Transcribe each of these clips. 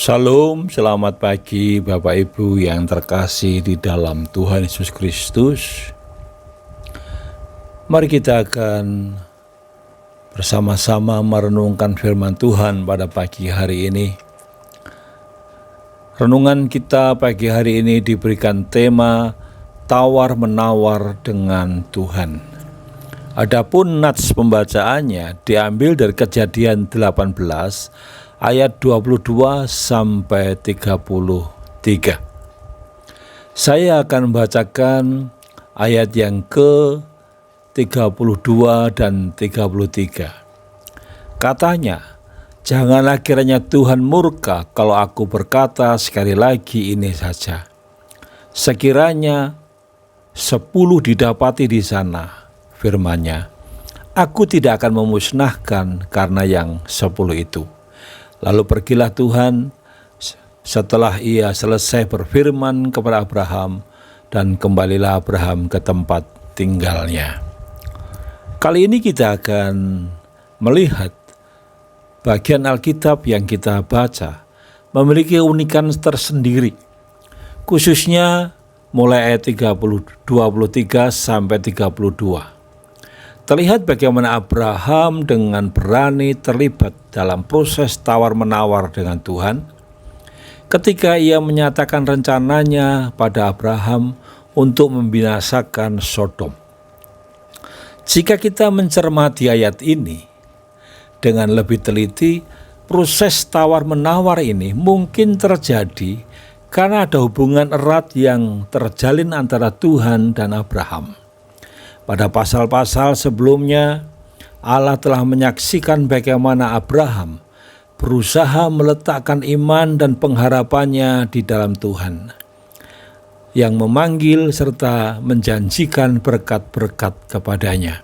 Shalom, selamat pagi Bapak Ibu yang terkasih di dalam Tuhan Yesus Kristus. Mari kita akan bersama-sama merenungkan firman Tuhan pada pagi hari ini. Renungan kita pagi hari ini diberikan tema tawar-menawar dengan Tuhan. Adapun nats pembacaannya diambil dari Kejadian 18 ayat 22 sampai 33. Saya akan membacakan ayat yang ke-32 dan 33. Katanya, "Janganlah kiranya Tuhan murka kalau aku berkata sekali lagi ini saja. Sekiranya 10 didapati di sana, firman-Nya, aku tidak akan memusnahkan karena yang 10 itu. Lalu pergilah Tuhan setelah ia selesai berfirman kepada Abraham, dan kembalilah Abraham ke tempat tinggalnya." Kali ini kita akan melihat bagian Alkitab yang kita baca memiliki keunikan tersendiri, khususnya mulai ayat 23 sampai 32. Terlihat bagaimana Abraham dengan berani terlibat dalam proses tawar-menawar dengan Tuhan ketika ia menyatakan rencananya pada Abraham untuk membinasakan Sodom. Jika kita mencermati ayat ini dengan lebih teliti, proses tawar-menawar ini mungkin terjadi karena ada hubungan erat yang terjalin antara Tuhan dan Abraham. Pada pasal-pasal sebelumnya, Allah telah menyaksikan bagaimana Abraham berusaha meletakkan iman dan pengharapannya di dalam Tuhan, yang memanggil serta menjanjikan berkat-berkat kepadanya.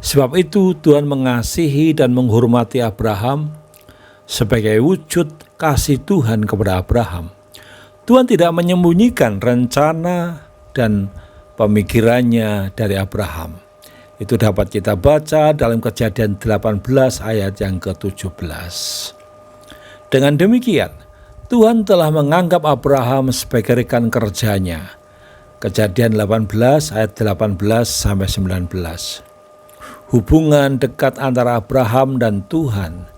Sebab itu Tuhan mengasihi dan menghormati Abraham sebagai wujud kasih Tuhan kepada Abraham. Tuhan tidak menyembunyikan rencana dan pemikirannya dari Abraham. Itu dapat kita baca dalam Kejadian 18 ayat yang ke-17. Dengan demikian, Tuhan telah menganggap Abraham sebagai rekan kerjanya. Kejadian 18 ayat 18 sampai 19. Hubungan dekat antara Abraham dan Tuhan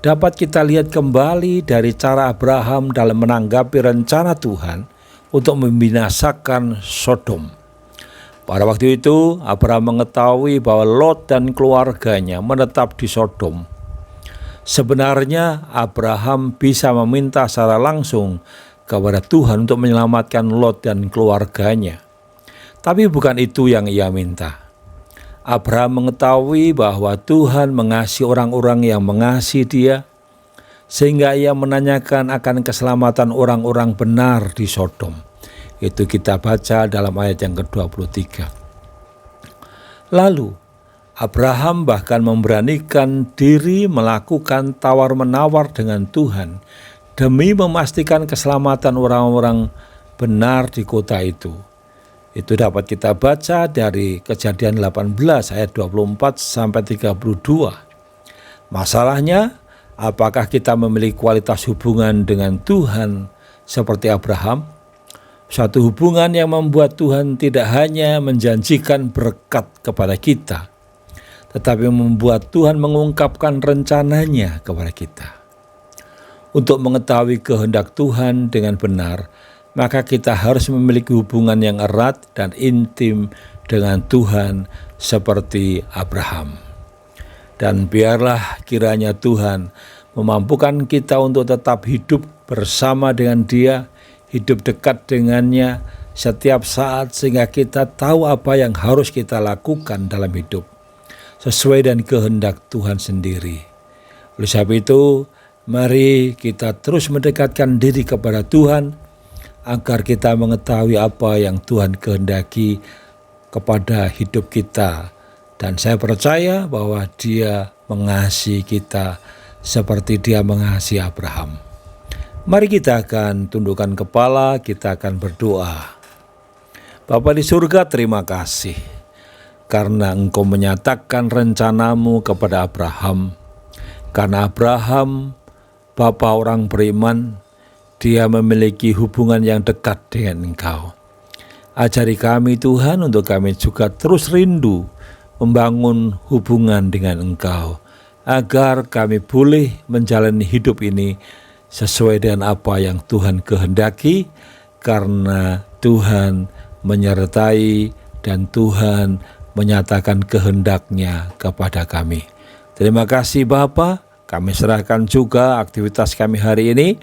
dapat kita lihat kembali dari cara Abraham dalam menanggapi rencana Tuhan untuk membinasakan Sodom. Pada waktu itu, Abraham mengetahui bahwa Lot dan keluarganya menetap di Sodom. Sebenarnya, Abraham bisa meminta secara langsung kepada Tuhan untuk menyelamatkan Lot dan keluarganya. Tapi bukan itu yang ia minta. Abraham mengetahui bahwa Tuhan mengasihi orang-orang yang mengasihi dia, sehingga ia menanyakan akan keselamatan orang-orang benar di Sodom. Itu kita baca dalam ayat yang ke-23. Lalu Abraham bahkan memberanikan diri melakukan tawar-menawar dengan Tuhan demi memastikan keselamatan orang-orang benar di kota itu. Itu dapat kita baca dari Kejadian 18 ayat 24 sampai 32. Masalahnya, apakah kita memiliki kualitas hubungan dengan Tuhan seperti Abraham? Suatu hubungan yang membuat Tuhan tidak hanya menjanjikan berkat kepada kita, tetapi membuat Tuhan mengungkapkan rencananya kepada kita. Untuk mengetahui kehendak Tuhan dengan benar, maka kita harus memiliki hubungan yang erat dan intim dengan Tuhan seperti Abraham. Dan biarlah kiranya Tuhan memampukan kita untuk tetap hidup bersama dengan Dia, hidup dekat dengannya setiap saat, sehingga kita tahu apa yang harus kita lakukan dalam hidup sesuai dengan kehendak Tuhan sendiri. Oleh sebab itu, mari kita terus mendekatkan diri kepada Tuhan agar kita mengetahui apa yang Tuhan kehendaki kepada hidup kita. Dan saya percaya bahwa Dia mengasihi kita seperti Dia mengasihi Abraham. Mari kita akan tundukkan kepala, kita akan berdoa. Bapa di surga, terima kasih karena Engkau menyatakan rencanamu kepada Abraham. Karena Abraham, bapa orang beriman, dia memiliki hubungan yang dekat dengan Engkau. Ajari kami Tuhan untuk kami juga terus rindu membangun hubungan dengan Engkau, agar kami boleh menjalani hidup ini sesuai dengan apa yang Tuhan kehendaki, karena Tuhan menyertai dan Tuhan menyatakan kehendak-Nya kepada kami. Terima kasih Bapa, kami serahkan juga aktivitas kami hari ini.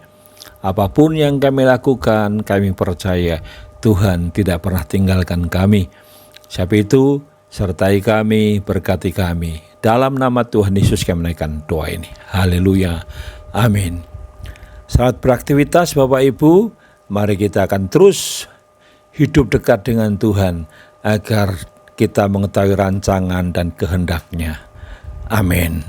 Apapun yang kami lakukan, kami percaya Tuhan tidak pernah tinggalkan kami. Sebab itu, sertai kami, berkati kami. Dalam nama Tuhan Yesus kami menaikkan doa ini. Haleluya. Amin. Selamat beraktivitas Bapak Ibu. Mari kita akan terus hidup dekat dengan Tuhan, agar kita mengetahui rancangan dan kehendak-Nya. Amin.